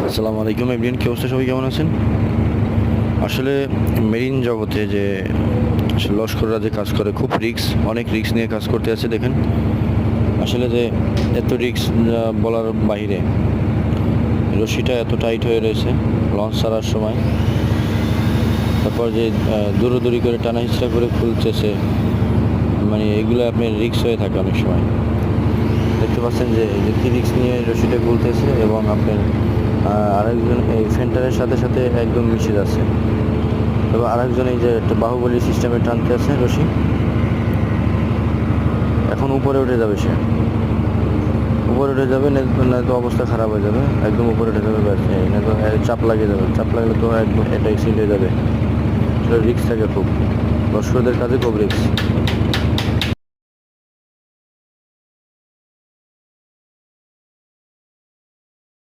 আসসালামু আলাইকুম এভরিওয়ান, কি অবস্থা? সবাই কেমন আছেন? আসলে মেরিন জগতে যে লস্কররা যে কাজ করে, খুব অনেক রিস্ক নিয়ে কাজ করতে আছে। দেখেন আসলে যে এত রিস্ক বলার বাইরে, রশিটা এত টাইট হয়ে রয়েছে লঞ্চ ছাড়ার সময়। তারপর যে দূরদূরি করে টানা হিচড়া করে খুলতেছে, মানে এগুলো আপনার রিস্ক হয়ে থাকে অনেক সময়। দেখতে পাচ্ছেন যে কি রিস্ক নিয়ে রশিটা খুলতেছে, এবং আপনার আরেকজন এই ফেন্টারের সাথে সাথে একদম মিশে যাচ্ছে। তবে আরেকজন এই যে একটা বাহুবলী সিস্টেমে টানতে আছে রশি, এখন উপরে উঠে যাবে। সে উপরে উঠে যাবে, না তো অবস্থা খারাপ হয়ে যাবে, একদম উপরে উঠে যাবে। না তো চাপ লাগিয়ে যাবে, চাপ লাগলে তো একদম এটা অ্যাক্সিডেন্ট হয়ে যাবে। সেটা রিস্ক থাকে খুব, লস্করদের কাজে খুব রিস্ক।